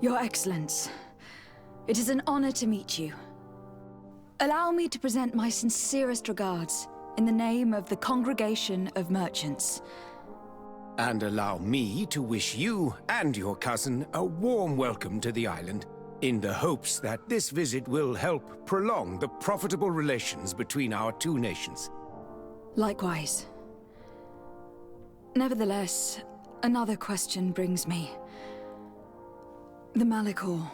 Your Excellence, it is an honor to meet you. Allow me to present my sincerest regards in the name of the Congregation of Merchants. And allow me to wish you and your cousin a warm welcome to the island, in the hopes that this visit will help prolong the profitable relations between our two nations. Likewise. Nevertheless, another question brings me. The Malachor.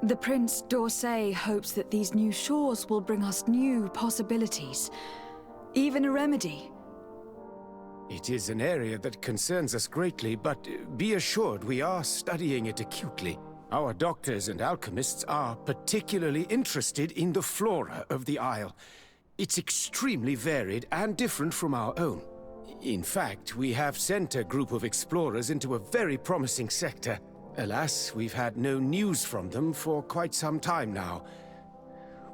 The Prince d'Orsay hopes that these new shores will bring us new possibilities, even a remedy. It is an area that concerns us greatly, but be assured we are studying it acutely. Our doctors and alchemists are particularly interested in the flora of the Isle. It's extremely varied and different from our own. In fact, we have sent a group of explorers into a very promising sector. Alas, we've had no news from them for quite some time now.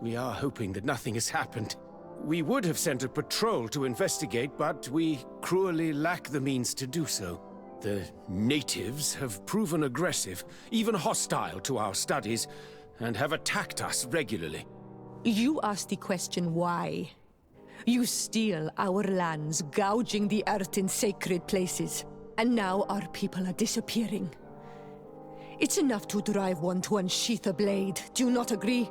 We are hoping that nothing has happened. We would have sent a patrol to investigate, but we cruelly lack the means to do so. The natives have proven aggressive, even hostile to our studies, and have attacked us regularly. You asked the question why. You steal our lands, gouging the earth in sacred places. And now our people are disappearing. It's enough to drive one to unsheath a blade. Do you not agree?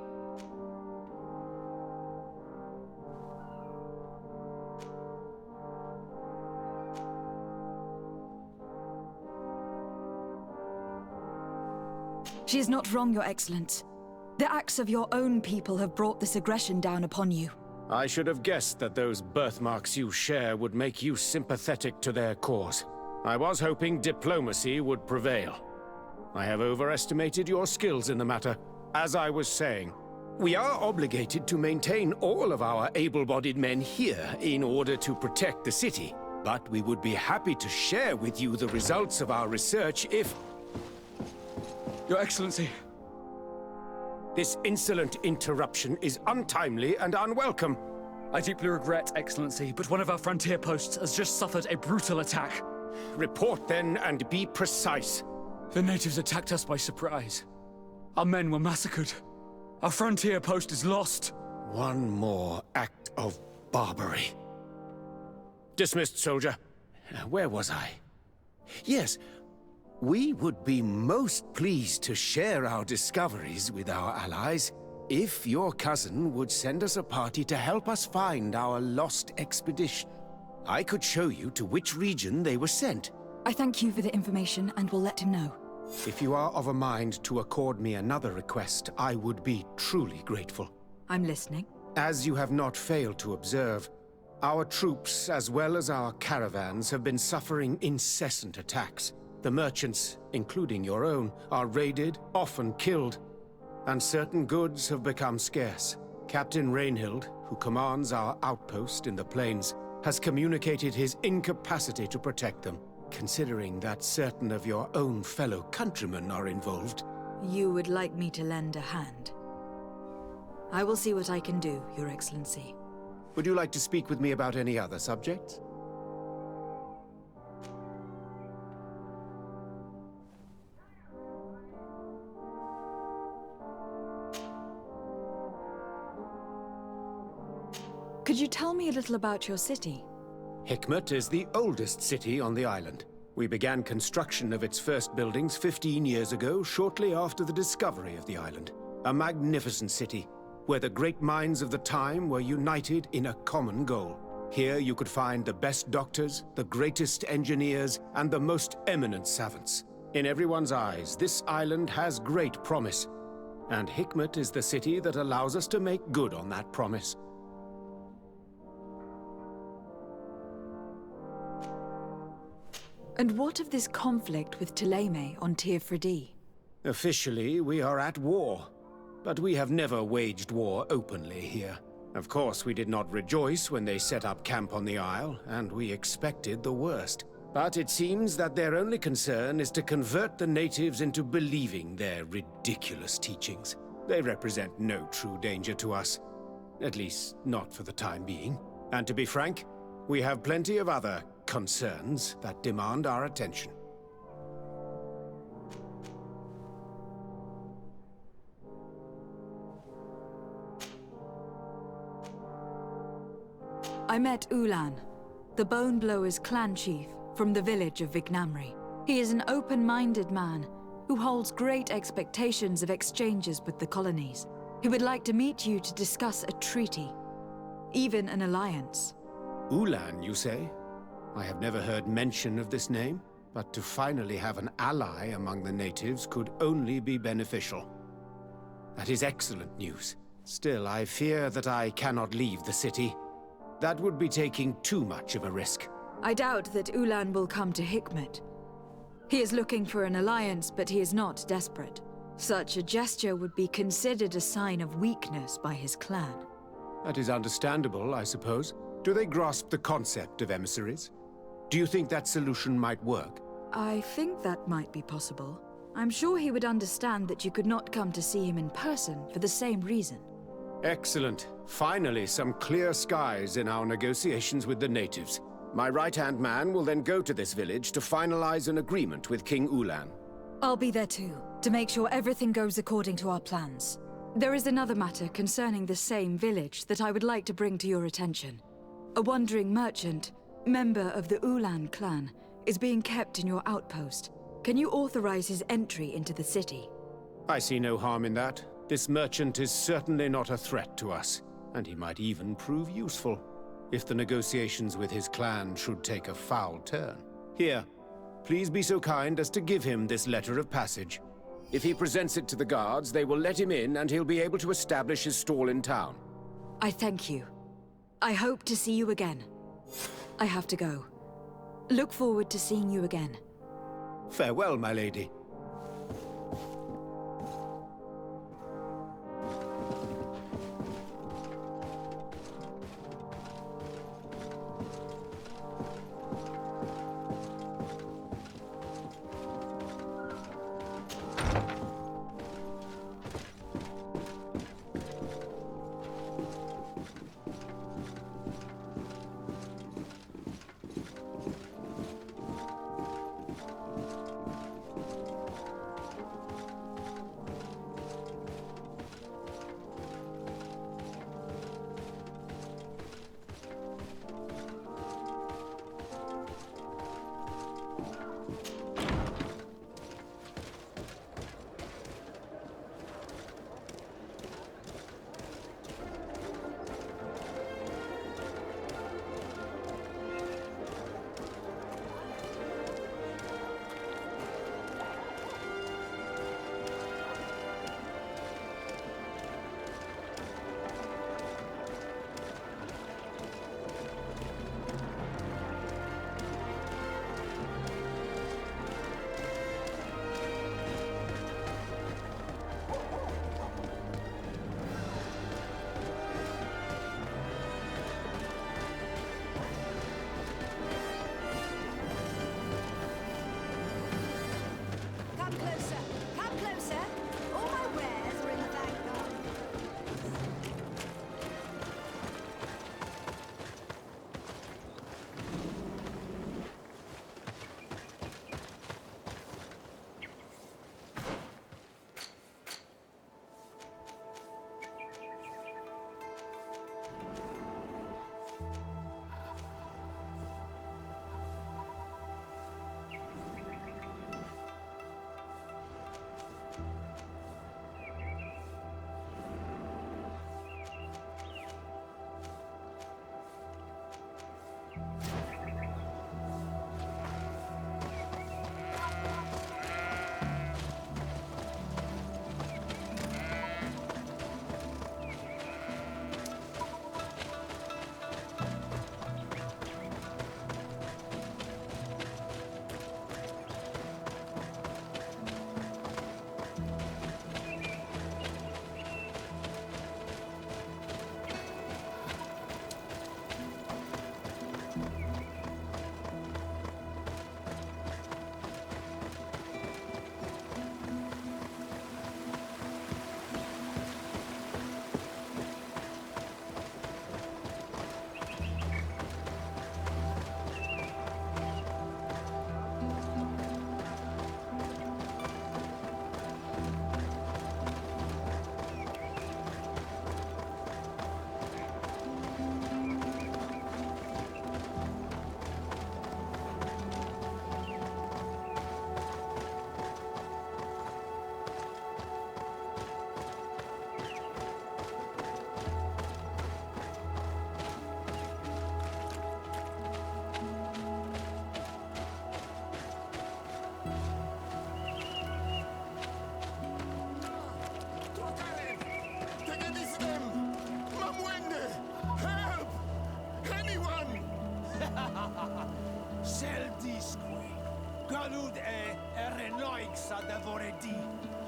She is not wrong, Your Excellence. The acts of your own people have brought this aggression down upon you. I should have guessed that those birthmarks you share would make you sympathetic to their cause. I was hoping diplomacy would prevail. I have overestimated your skills in the matter. As I was saying, we are obligated to maintain all of our able-bodied men here in order to protect the city. But we would be happy to share with you the results of our research if... Your Excellency. This insolent interruption is untimely and unwelcome. I deeply regret, Excellency, but one of our frontier posts has just suffered a brutal attack. Report then and be precise. The natives attacked us by surprise. Our men were massacred. Our frontier post is lost. One more act of barbarity. Dismissed, soldier. Where was I? Yes, we would be most pleased to share our discoveries with our allies if your cousin would send us a party to help us find our lost expedition. I could show you to which region they were sent. I thank you for the information and will let him know. If you are of a mind to accord me another request, I would be truly grateful. I'm listening. As you have not failed to observe, our troops, as well as our caravans, have been suffering incessant attacks. The merchants, including your own, are raided, often killed, and certain goods have become scarce. Captain Rainhild, who commands our outpost in the plains, has communicated his incapacity to protect them. Considering that certain of your own fellow countrymen are involved. You would like me to lend a hand? I will see what I can do, Your Excellency. Would you like to speak with me about any other subjects? Could you tell me a little about your city? Hikmet is the oldest city on the island. We began construction of its first buildings 15 years ago, shortly after the discovery of the island. A magnificent city, where the great minds of the time were united in a common goal. Here you could find the best doctors, the greatest engineers, and the most eminent savants. In everyone's eyes, this island has great promise, and Hikmet is the city that allows us to make good on that promise. And what of this conflict with Thélème on Teer Fradee? Officially, we are at war, but we have never waged war openly here. Of course, we did not rejoice when they set up camp on the Isle, and we expected the worst. But it seems that their only concern is to convert the natives into believing their ridiculous teachings. They represent no true danger to us, at least not for the time being. And to be frank, we have plenty of other concerns that demand our attention. I met Ulan, the Boneblower's clan chief from the village of Vignamri. He is an open-minded man who holds great expectations of exchanges with the colonies. He would like to meet you to discuss a treaty, even an alliance. Ulan, you say? I have never heard mention of this name, but to finally have an ally among the natives could only be beneficial. That is excellent news. Still, I fear that I cannot leave the city. That would be taking too much of a risk. I doubt that Ulan will come to Hikmet. He is looking for an alliance, but he is not desperate. Such a gesture would be considered a sign of weakness by his clan. That is understandable, I suppose. Do they grasp the concept of emissaries? Do you think that solution might work? I think that might be possible. I'm sure he would understand that you could not come to see him in person for the same reason. Excellent. Finally, some clear skies in our negotiations with the natives. My right-hand man will then go to this village to finalize an agreement with King Ulan. I'll be there too, to make sure everything goes according to our plans. There is another matter concerning the same village that I would like to bring to your attention. A wandering merchant, member of the Ulan clan, is being kept in your outpost. Can you authorize his entry into the city? I see no harm in that. This merchant is certainly not a threat to us, and he might even prove useful, if the negotiations with his clan should take a foul turn. Here, please be so kind as to give him this letter of passage. If he presents it to the guards, they will let him in and he'll be able to establish his stall in town. I thank you. I hope to see you again. I have to go. Look forward to seeing you again. Farewell, my lady.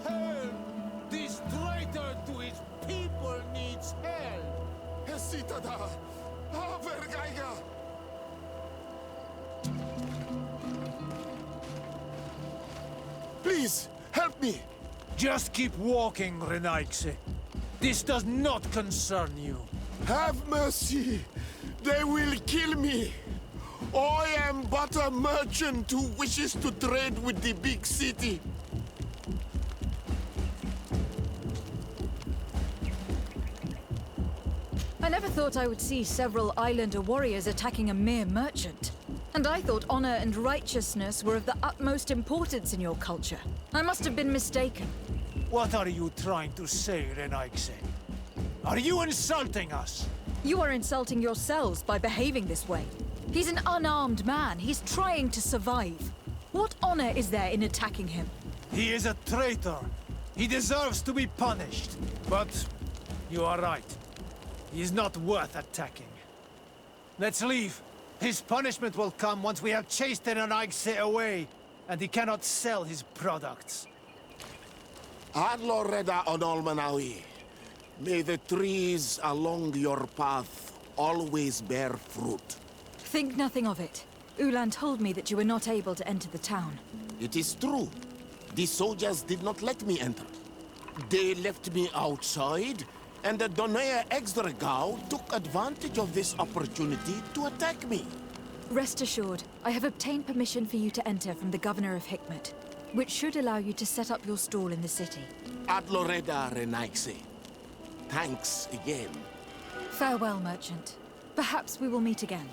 Help! This traitor to his people needs help! Hesitada! Vergaiga! Please, help me! Just keep walking, Renaigse. This does not concern you. Have mercy! They will kill me! I am but a merchant who wishes to trade with the big city. I never thought I would see several islander warriors attacking a mere merchant. And I thought honor and righteousness were of the utmost importance in your culture. I must have been mistaken. What are you trying to say, Renaigse? Are you insulting us? You are insulting yourselves by behaving this way. He's an unarmed man. He's trying to survive. What honor is there in attacking him? He is a traitor. He deserves to be punished. But you are right. He is not worth attacking. Let's leave. His punishment will come once we have chased Renaigse away, and he cannot sell his products. Adloreda Onolmanawi, may the trees along your path always bear fruit. Think nothing of it. Ulan told me that you were not able to enter the town. It is true. The soldiers did not let me enter. They left me outside, and the Donea Exdragao took advantage of this opportunity to attack me. Rest assured, I have obtained permission for you to enter from the Governor of Hikmet, which should allow you to set up your stall in the city. Adloreda Renaigse. Thanks again. Farewell, merchant. Perhaps we will meet again.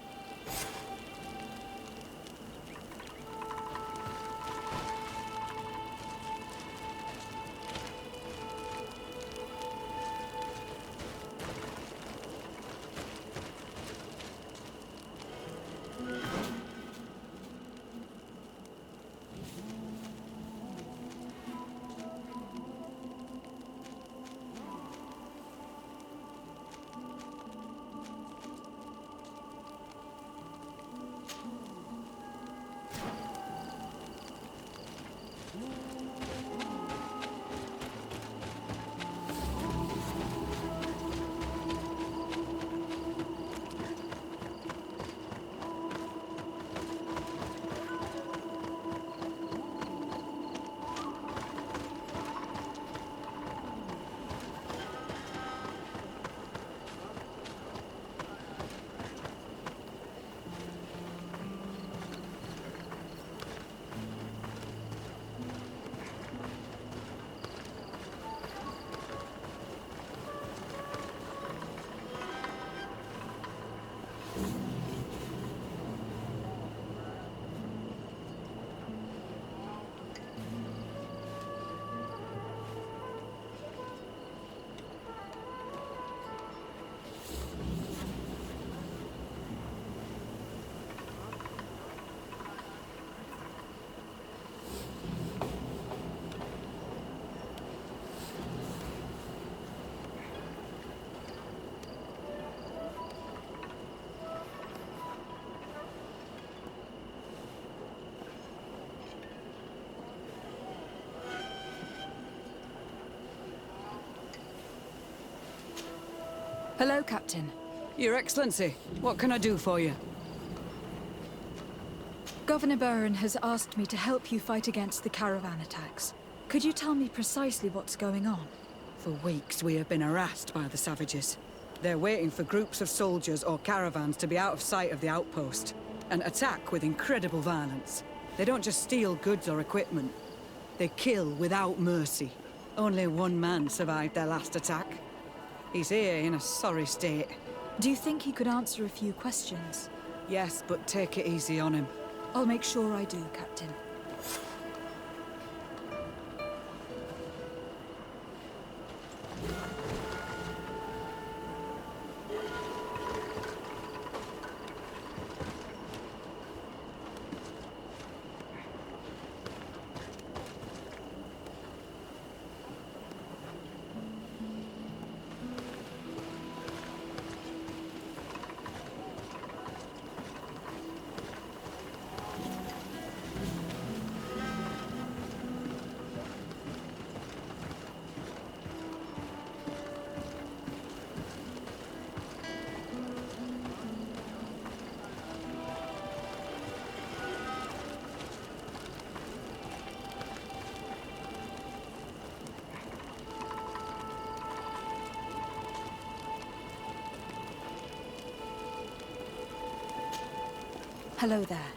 Hello, Captain. Your Excellency, what can I do for you? Governor Buran has asked me to help you fight against the caravan attacks. Could you tell me precisely what's going on? For weeks we have been harassed by the savages. They're waiting for groups of soldiers or caravans to be out of sight of the outpost, and attack with incredible violence. They don't just steal goods or equipment. They kill without mercy. Only one man survived their last attack. He's here in a sorry state. Do you think he could answer a few questions? Yes, but take it easy on him. I'll make sure I do, Captain. Hello there.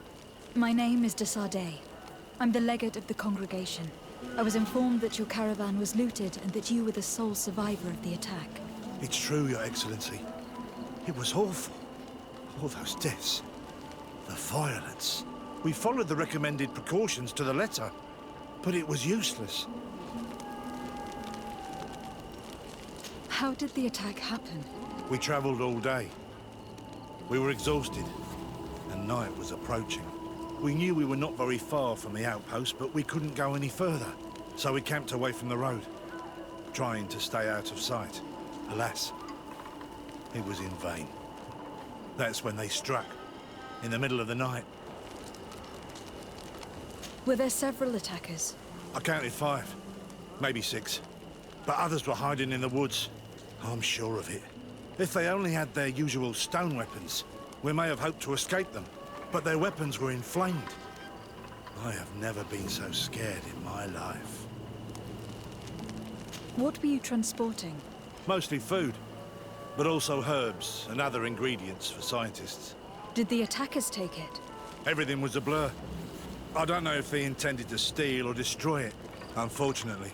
My name is de Seren. I'm the legate of the congregation. I was informed that your caravan was looted and that you were the sole survivor of the attack. It's true, Your Excellency. It was awful. All those deaths. The violence. We followed the recommended precautions to the letter, but it was useless. How did the attack happen? We traveled all day. We were exhausted, and night was approaching. We knew we were not very far from the outpost, but we couldn't go any further. So we camped away from the road, trying to stay out of sight. Alas, it was in vain. That's when they struck, in the middle of the night. Were there several attackers? I counted 5, maybe 6. But others were hiding in the woods. I'm sure of it. If they only had their usual stone weapons, we may have hoped to escape them. But their weapons were inflamed. I have never been so scared in my life. What were you transporting? Mostly food, but also herbs and other ingredients for scientists. Did the attackers take it? Everything was a blur. I don't know if they intended to steal or destroy it. Unfortunately,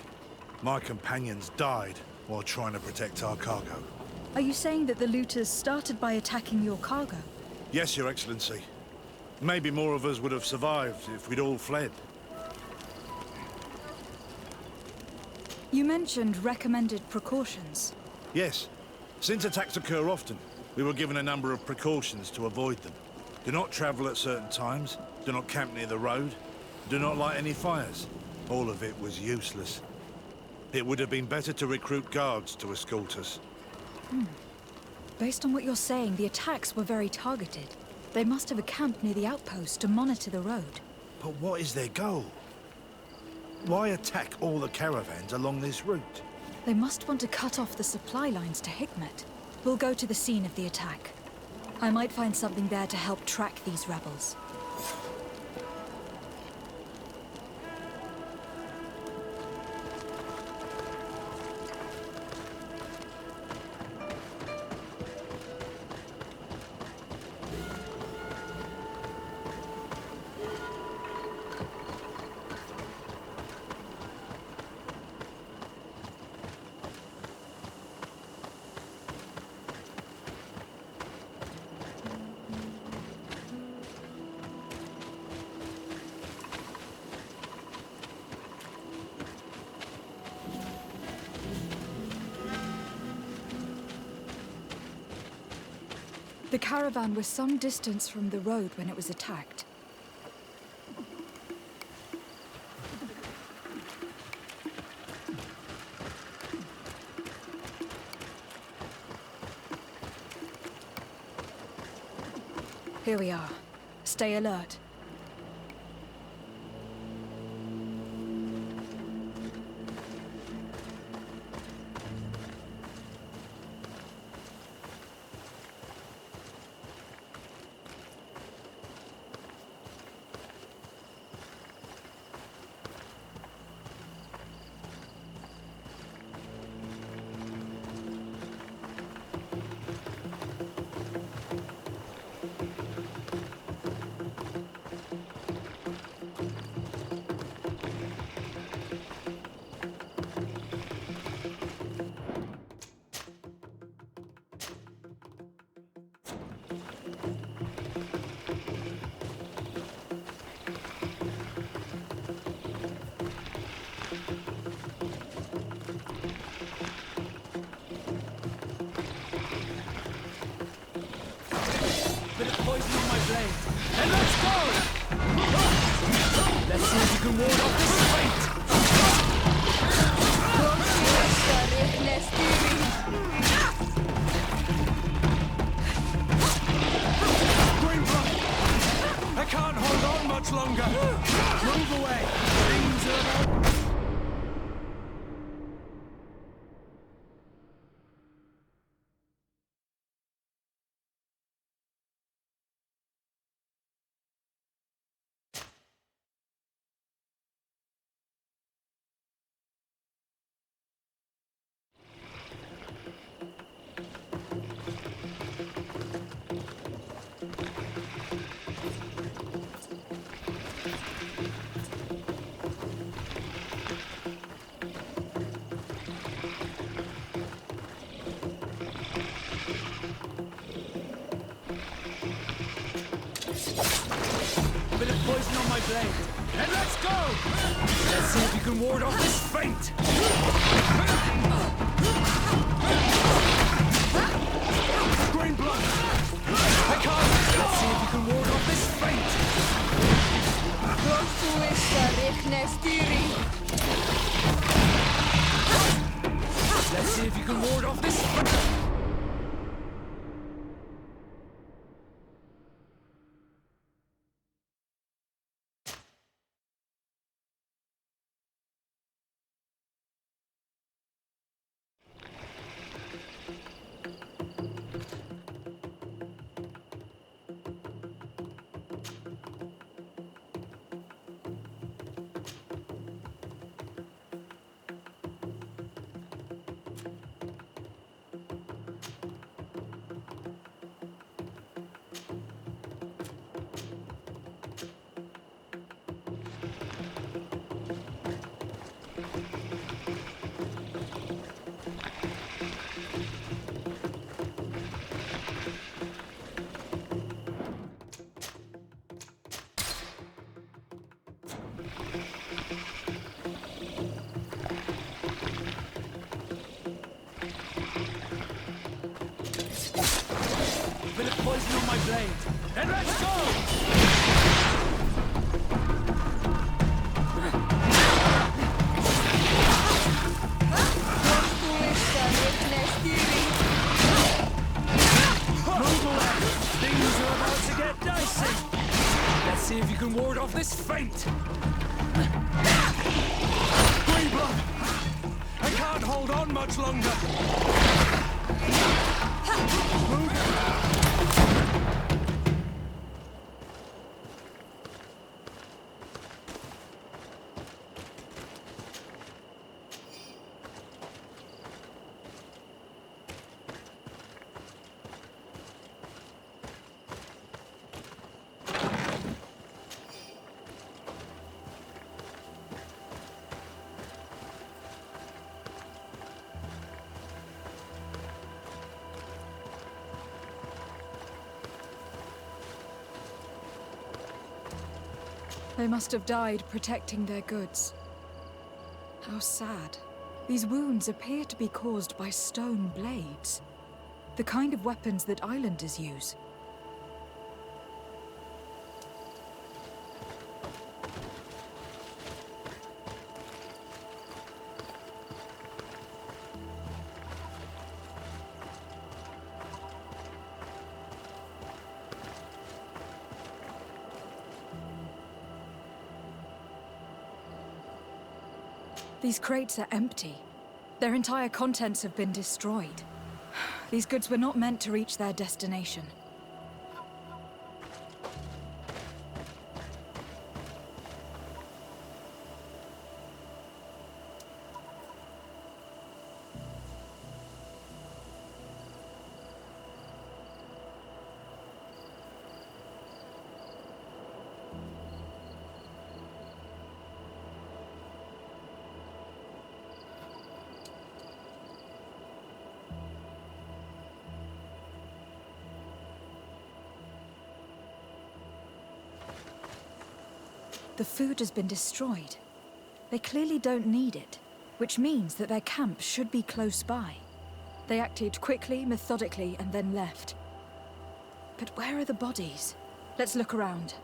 my companions died while trying to protect our cargo. Are you saying that the looters started by attacking your cargo? Yes, Your Excellency. Maybe more of us would have survived if we'd all fled. You mentioned recommended precautions. Yes. Since attacks occur often, we were given a number of precautions to avoid them. Do not travel at certain times, do not camp near the road, do not light any fires. All of it was useless. It would have been better to recruit guards to escort us. Based on what you're saying, the attacks were very targeted. They must have a camp near the outpost to monitor the road. But what is their goal? Why attack all the caravans along this route? They must want to cut off the supply lines to Hikmet. We'll go to the scene of the attack. I might find something there to help track these rebels. The caravan was some distance from the road when it was attacked. Here we are. Stay alert. poison on my blade. And let's go! Let's see if you can ward off this feint! Green blood! I can't! Let's see if you can ward off this feint! Let's see if you can ward off this feint! Bit of poison on my blade. And let's go! Move away! Things are about to get dicey! Let's see if you can ward off this feint! Green blood! I can't hold on much longer! They must have died protecting their goods. How sad. These wounds appear to be caused by stone blades. The kind of weapons that islanders use. These crates are empty. Their entire contents have been destroyed. These goods were not meant to reach their destination. The food has been destroyed. They clearly don't need it, which means that their camp should be close by. They acted quickly, methodically, and then left. But where are the bodies? Let's look around.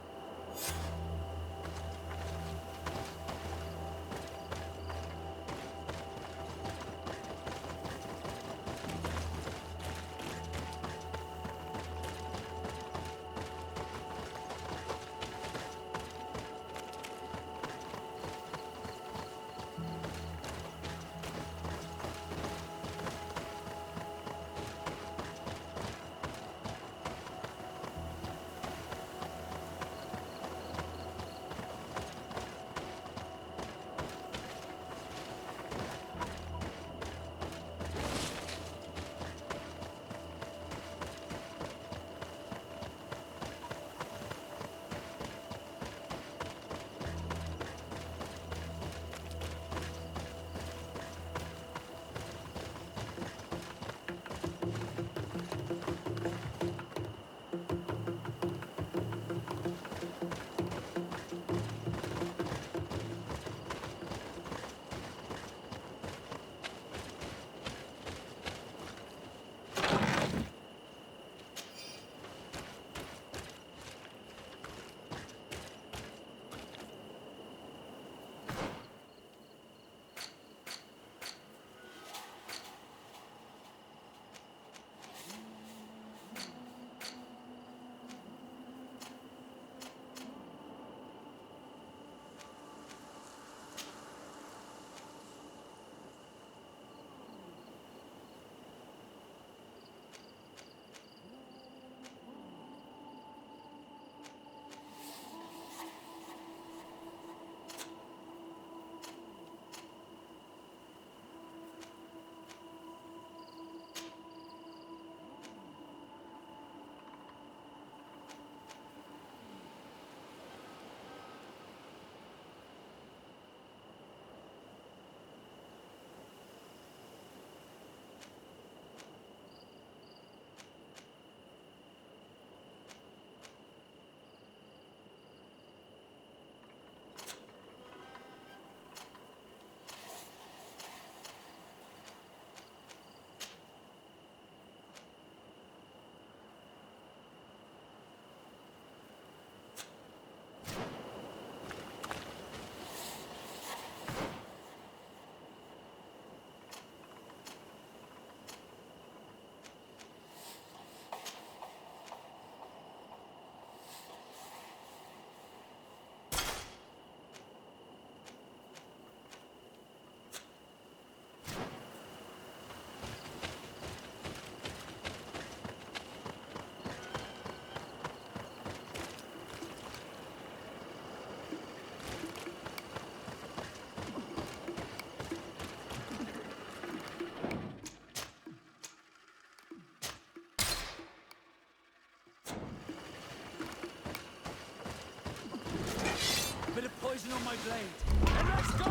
poison on my blade. And let's go!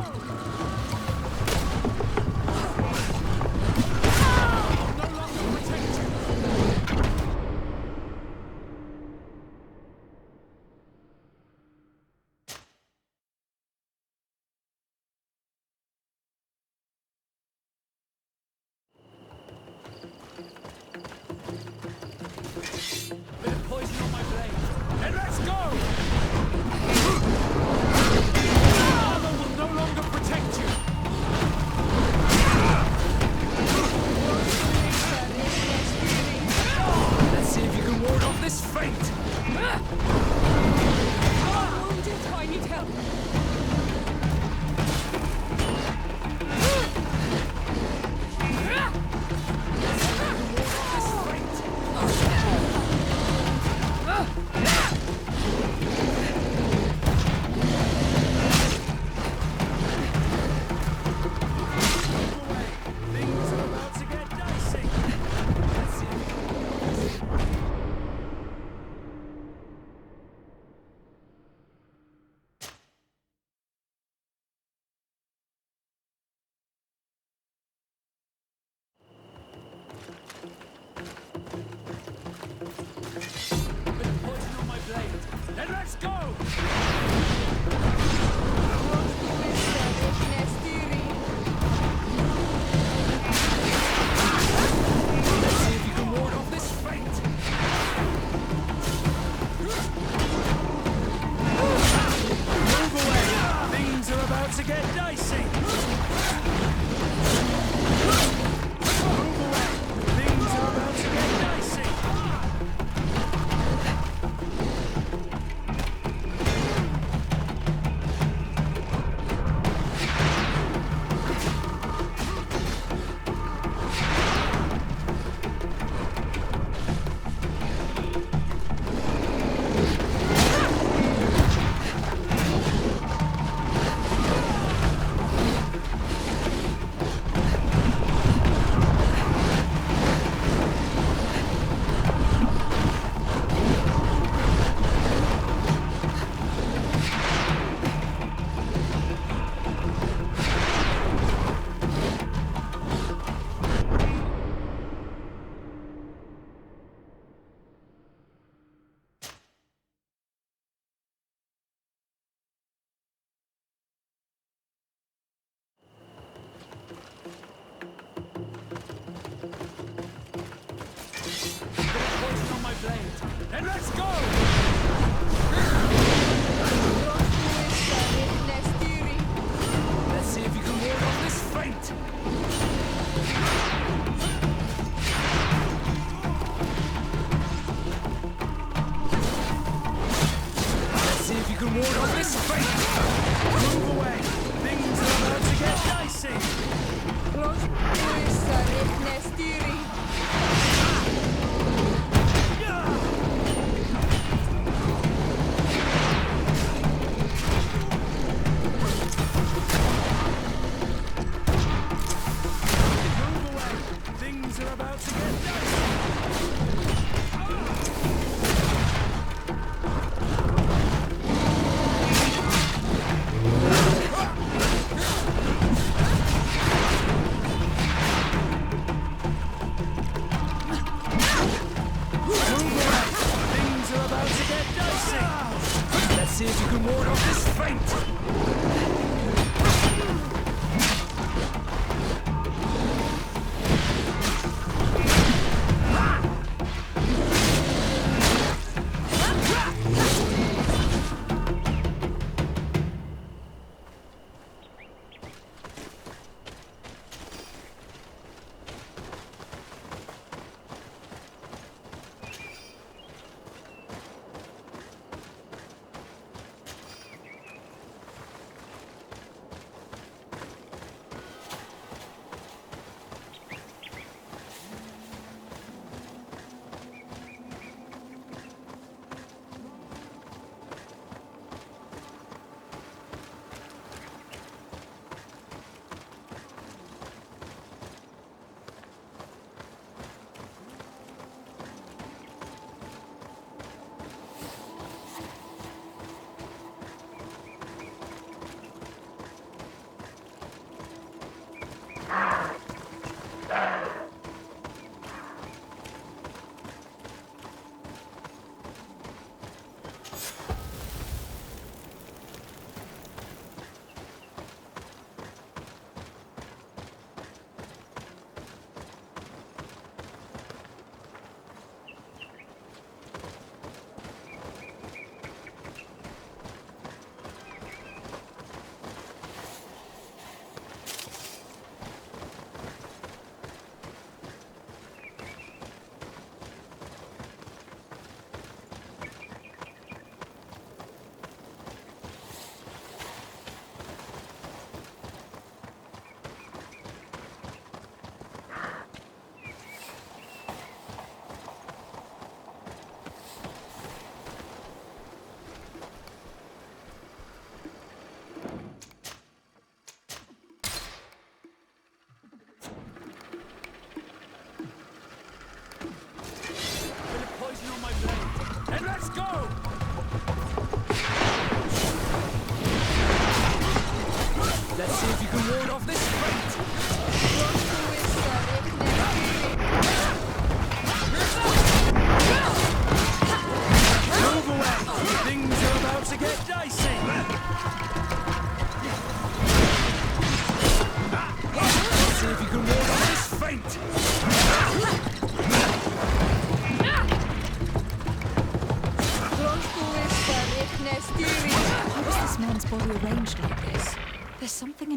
I'll no longer protect you! Bit of poison on my blade. And let's go! Armor will no longer protect you! Let's see if you can ward off this fate! I'm wounded. I need help. Things are about to get dicey! Let's see if you can ward off this. Bit of poison on my blade. Then let's go! Let's see if you can ward off this fate! Move away! Things are about to get dicey! Move away! Things are about to get dicey! Poison on my blade. Then let's go! Let's see if you can ward off this fate! Let's see if you can ward off this fate! Move away! Things are about to get dicey! Move away! Things are about to get dicey! Move away! Things are about to get dicey! Let's see if you can ward off this fate!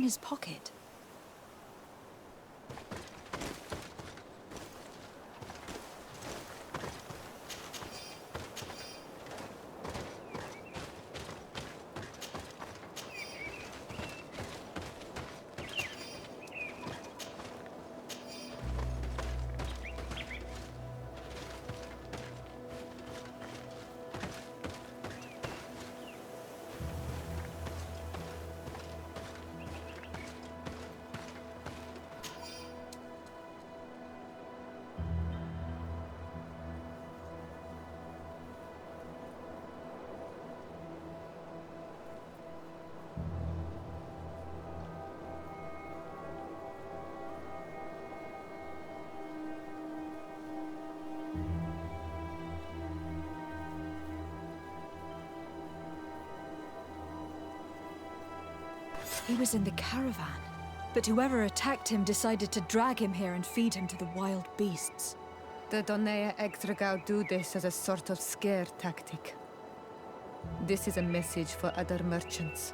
his pocket? He was in the caravan, but whoever attacked him decided to drag him here and feed him to the wild beasts. The Donea Extragau do this as a sort of scare tactic. This is a message for other merchants.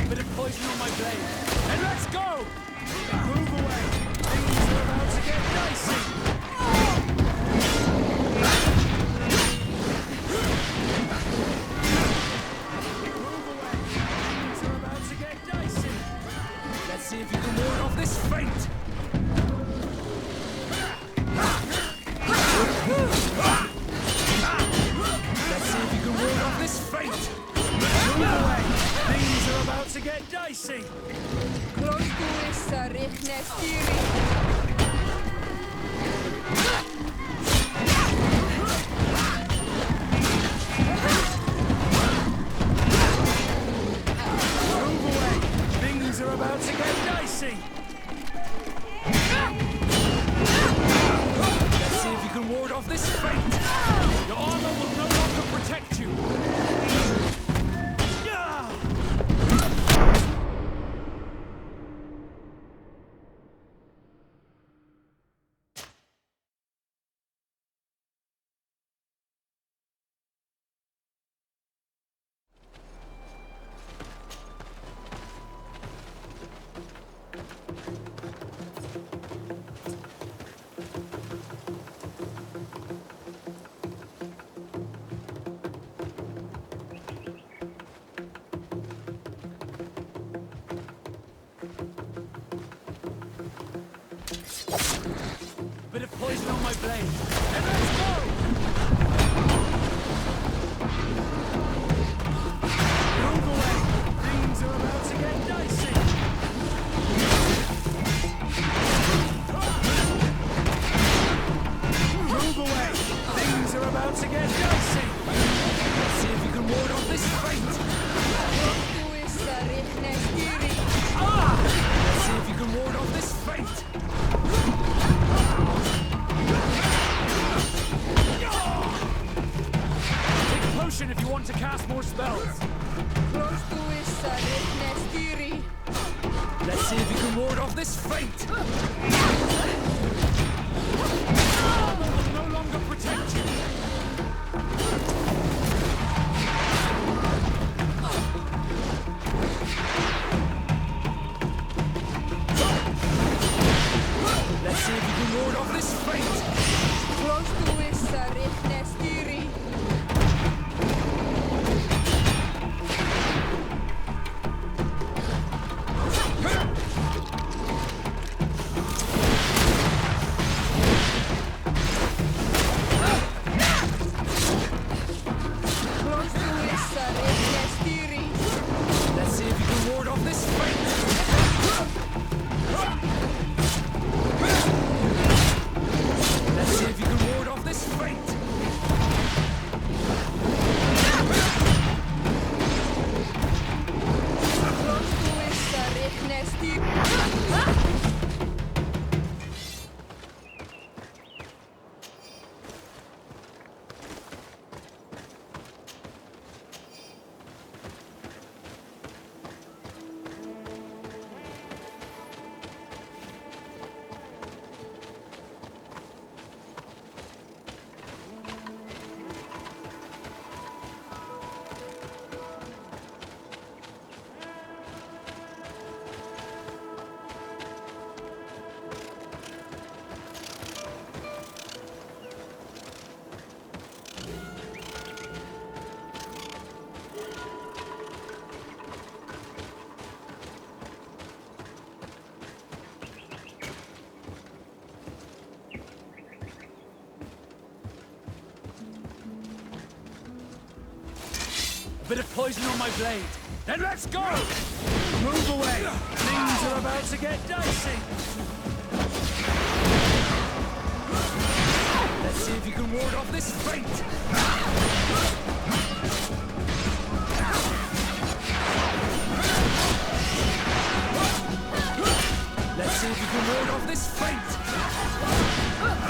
Bit of poison on my blade. And let's go! Move away. Things are about to get dicey. Move away. Things are about to get dicey. Let's see if you can ward off this feint. Let's see if you can ward off this feint. Move away. Things are about to get dicey. Move away. Things are about to get dicey. Let's see if you can ward off this feint. Your armor will no longer protect you. Bit of poison on my blade. And let's go! Move away. Things are about to get dicey. Move away. Things are about to get dicey. Let's see if you can ward off this feint. Let's see if you can ward off this feint. Take a potion if you want to cast more spells. Let's see if you can ward off this feint. Armor will no longer protect you. Let's see if you can ward off this feint. Let's see if you can ward off this feint. Let's see if you can Bit of poison on my blade. Then let's go! Move away! Things are about to get dicey! Let's see if you can ward off this feint! Let's see if you can ward off this feint! Move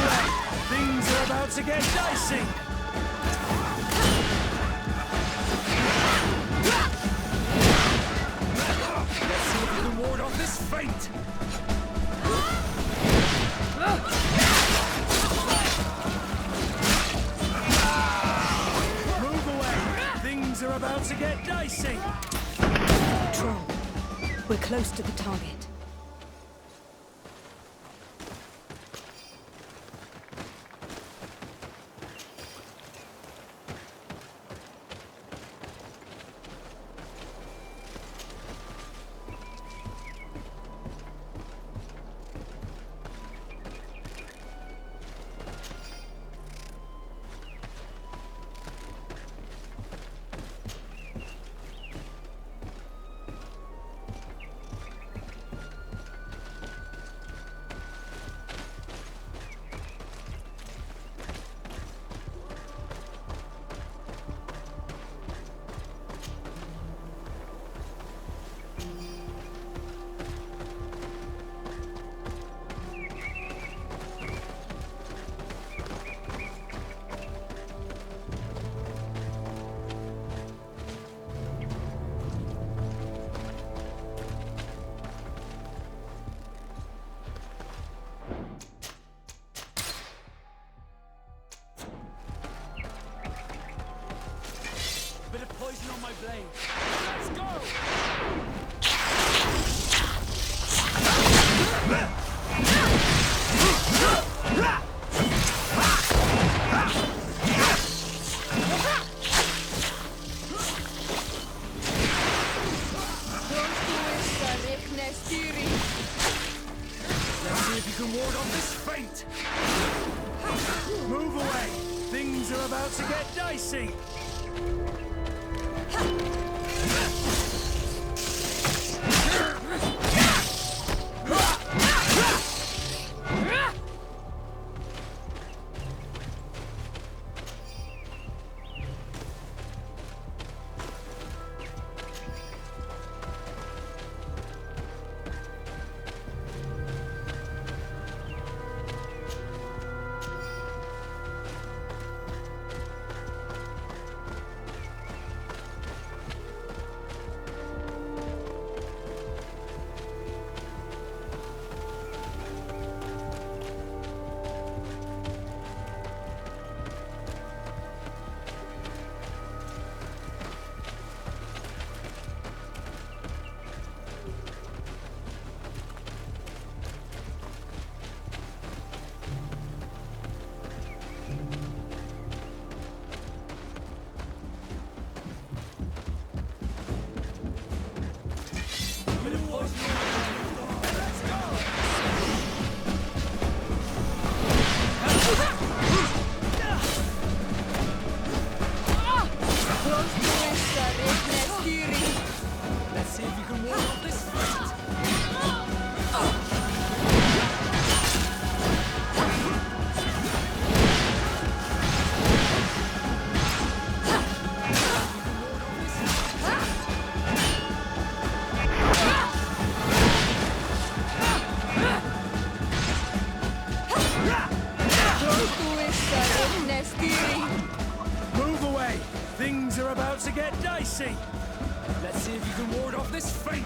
away! Things are about to get dicey! Let's see if you can ward off this feint! Move away! Things are about to get dicey! Troll, we're close to the target. Bit of poison on my blade. Let's go! Let's see if you can ward off this feint! Move away! Things are about to get dicey! Let's see if you can ward off this fight. Move away! Things are about to get dicey! Let's see if you can ward off this feint!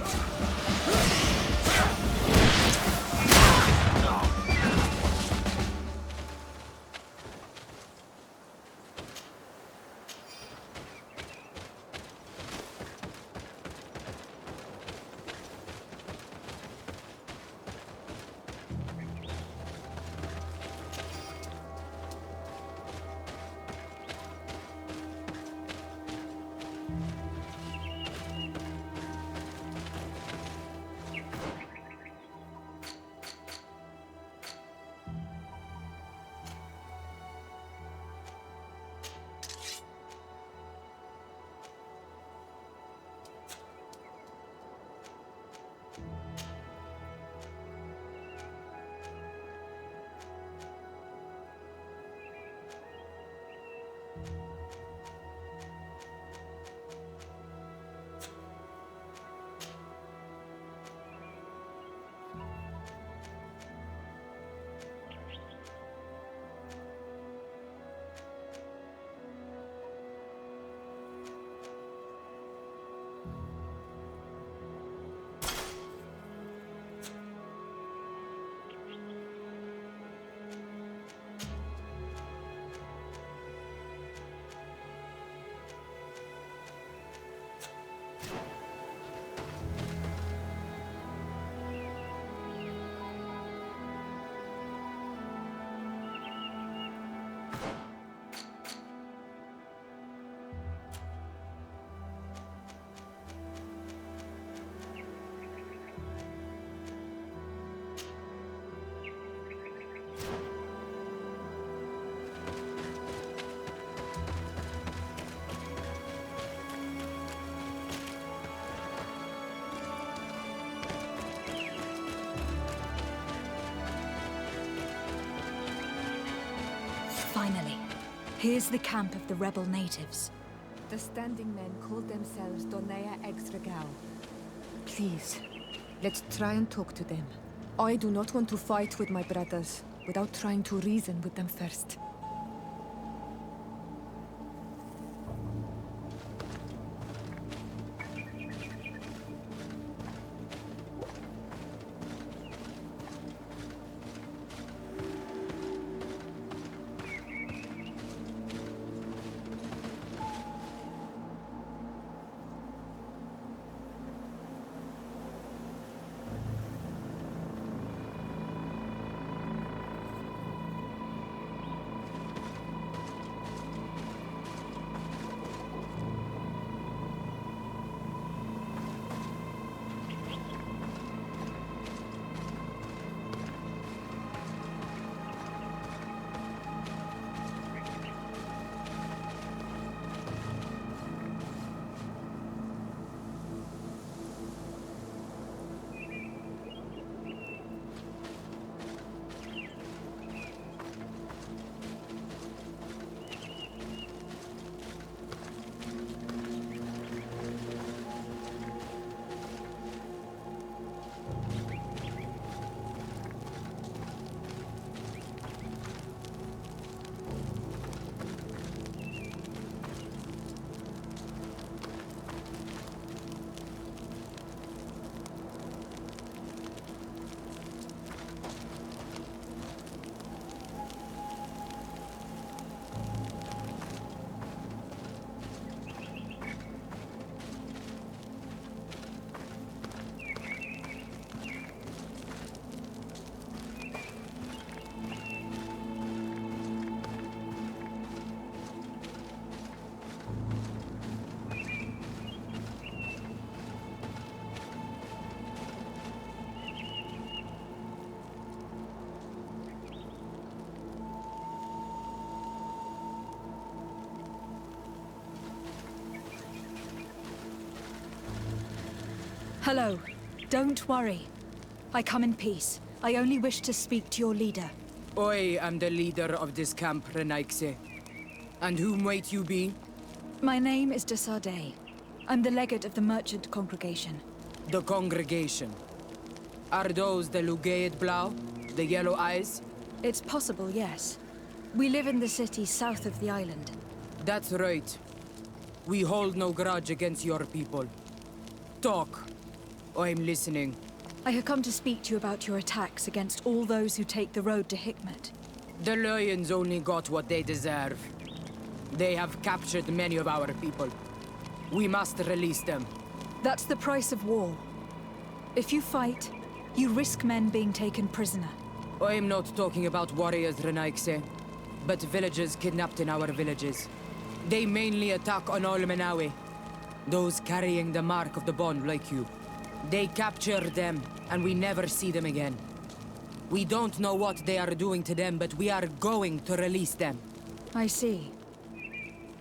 Finally. Here's the camp of the rebel natives. The standing men called themselves Donea Exregao. Please, let's try and talk to them. I do not want to fight with my brothers without trying to reason with them first. Hello. Don't worry. I come in peace. I only wish to speak to your leader. I am the leader of this camp, Renaikse. And whom might you be? My name is de Sardé. I'm the legate of the merchant congregation. The congregation. Are those the Lugaid Blau? The yellow eyes? It's possible, yes. We live in the city south of the island. That's right. We hold no grudge against your people. Talk. I'm listening. I have come to speak to you about your attacks against all those who take the road to Hikmet. The Lions only got what they deserve. They have captured many of our people. We must release them. That's the price of war. If you fight, you risk men being taken prisoner. I'm not talking about warriors, Renaikse, but villagers kidnapped in our villages. They mainly attack on Olmenawe, those carrying the mark of the bond like you. They capture them, and we never see them again. We don't know what they are doing to them, but we are going to release them. I see.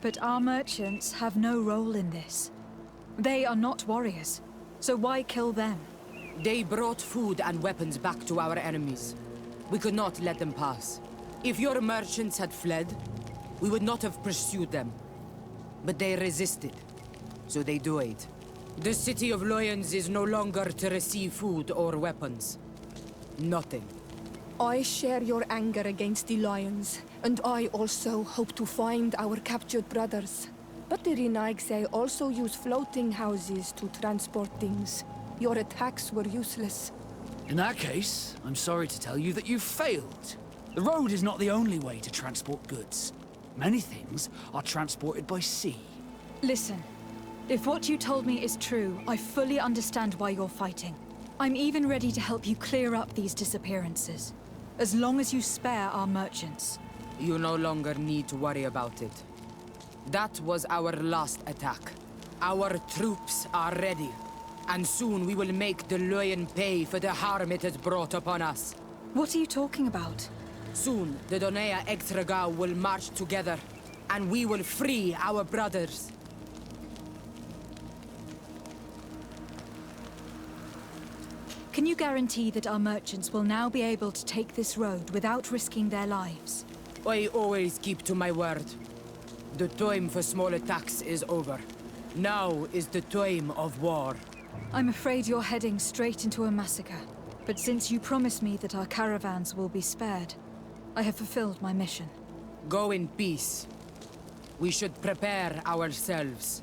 But our merchants have no role in this. They are not warriors, so why kill them? They brought food and weapons back to our enemies. We could not let them pass. If your merchants had fled, we would not have pursued them. But they resisted, so they died. The city of Lions is no longer to receive food or weapons. Nothing. I share your anger against the Lions, and I also hope to find our captured brothers. But the Renaigse also use floating houses to transport things. Your attacks were useless. In that case, I'm sorry to tell you that you've failed. The road is not the only way to transport goods. Many things are transported by sea. Listen, if what you told me is true, I fully understand why you're fighting. I'm even ready to help you clear up these disappearances, as long as you spare our merchants. You no longer need to worry about it. That was our last attack. Our troops are ready, and soon we will make the Lion pay for the harm it has brought upon us. What are you talking about? Soon, the Donea Exregao will march together, and we will free our brothers. Can you guarantee that our merchants will now be able to take this road without risking their lives? I always keep to my word. The time for small attacks is over. Now is the time of war. I'm afraid you're heading straight into a massacre. But since you promised me that our caravans will be spared, I have fulfilled my mission. Go in peace. We should prepare ourselves.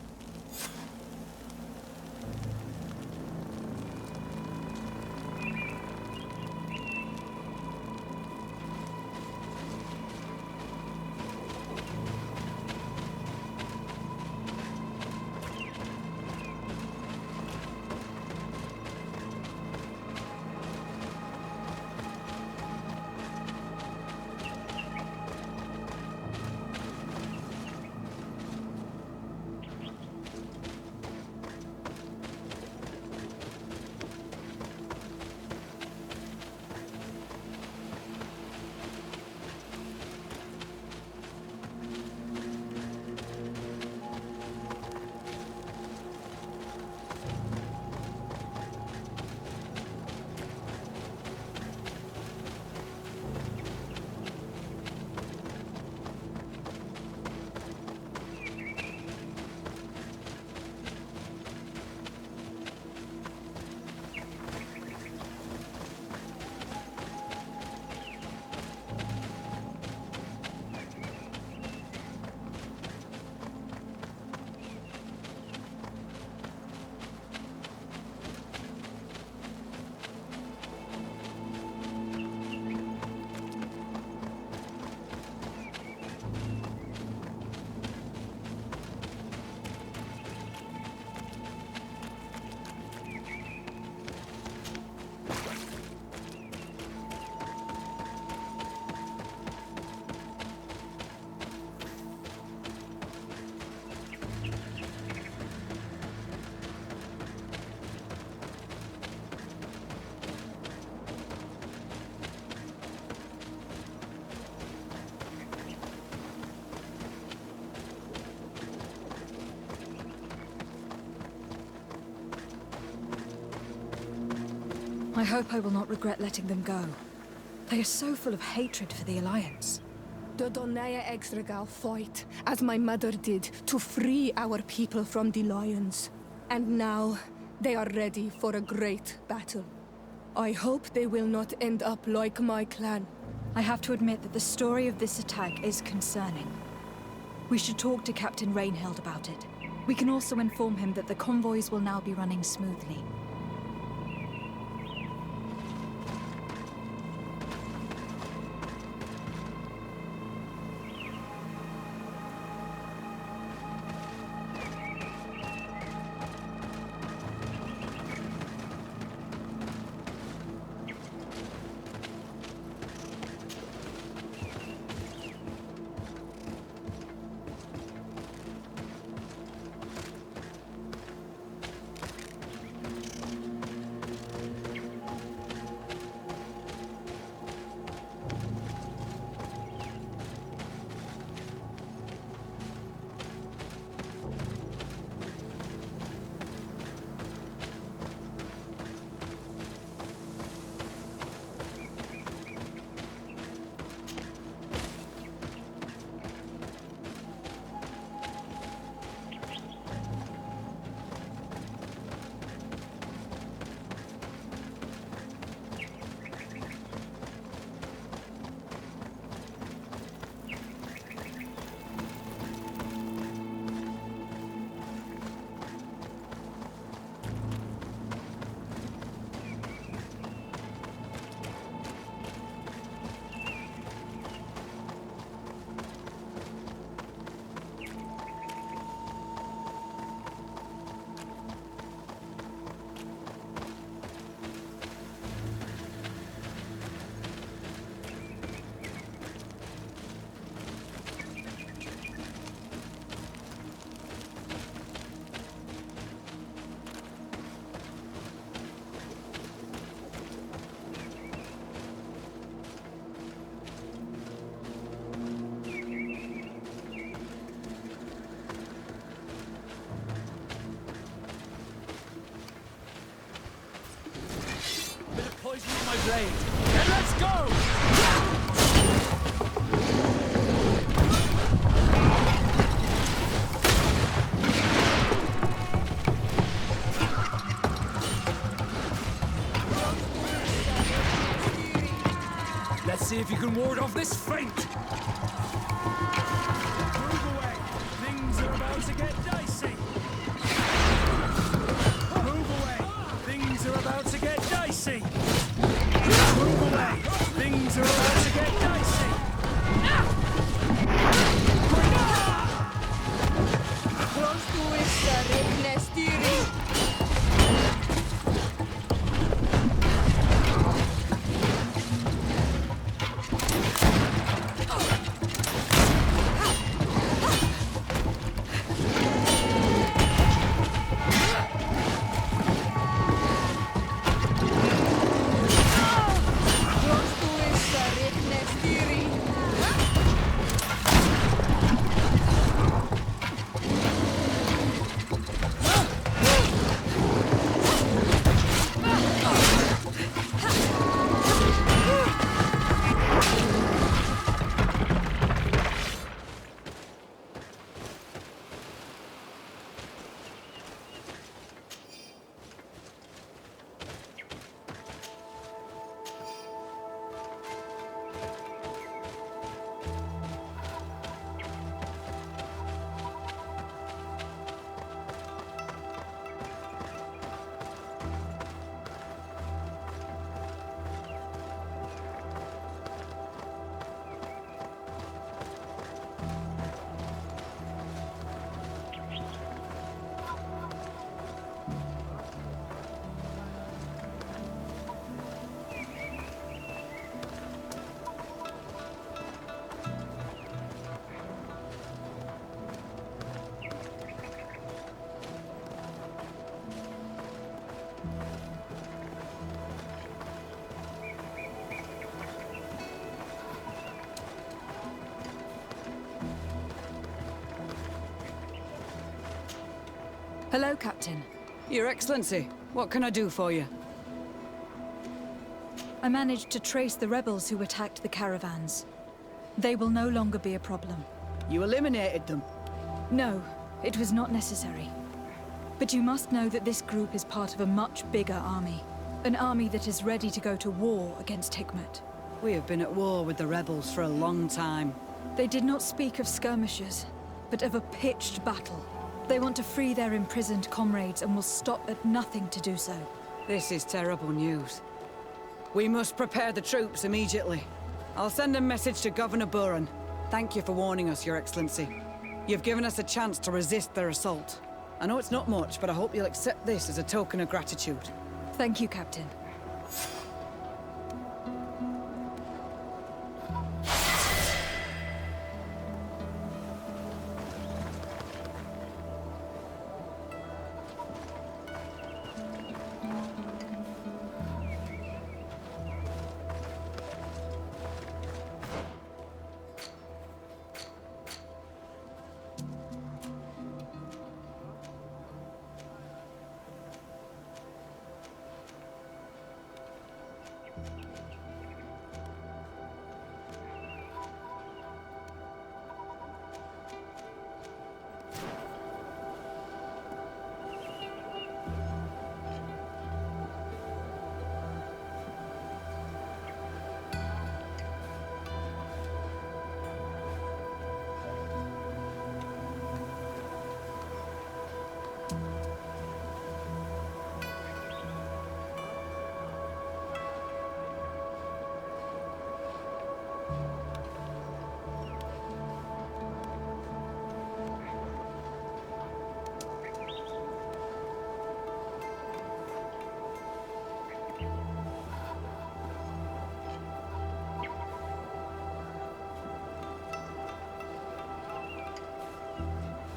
I hope I will not regret letting them go. They are so full of hatred for the Alliance. The Donaya Exregal fought, as my mother did, to free our people from the Lions. And now, they are ready for a great battle. I hope they will not end up like my clan. I have to admit that the story of this attack is concerning. We should talk to Captain Rainhild about it. We can also inform him that the convoys will now be running smoothly. Poison my blade. Then let's go! if you can ward off this feint! Move away! Things are about to get dicey! Move away! Things are about to get dicey! Move away! Things are about to get dicey! Close to it, Nestiri. Hello, Captain. Your Excellency, what can I do for you? I managed to trace the rebels who attacked the caravans. They will no longer be a problem. You eliminated them. No, it was not necessary. But you must know that this group is part of a much bigger army. An army that is ready to go to war against Hikmet. We have been at war with the rebels for a long time. They did not speak of skirmishes, but of a pitched battle. They want to free their imprisoned comrades and will stop at nothing to do so. This is terrible news. We must prepare the troops immediately. I'll send a message to Governor Buran. Thank you for warning us, Your Excellency. You've given us a chance to resist their assault. I know it's not much, but I hope you'll accept this as a token of gratitude. Thank you, Captain.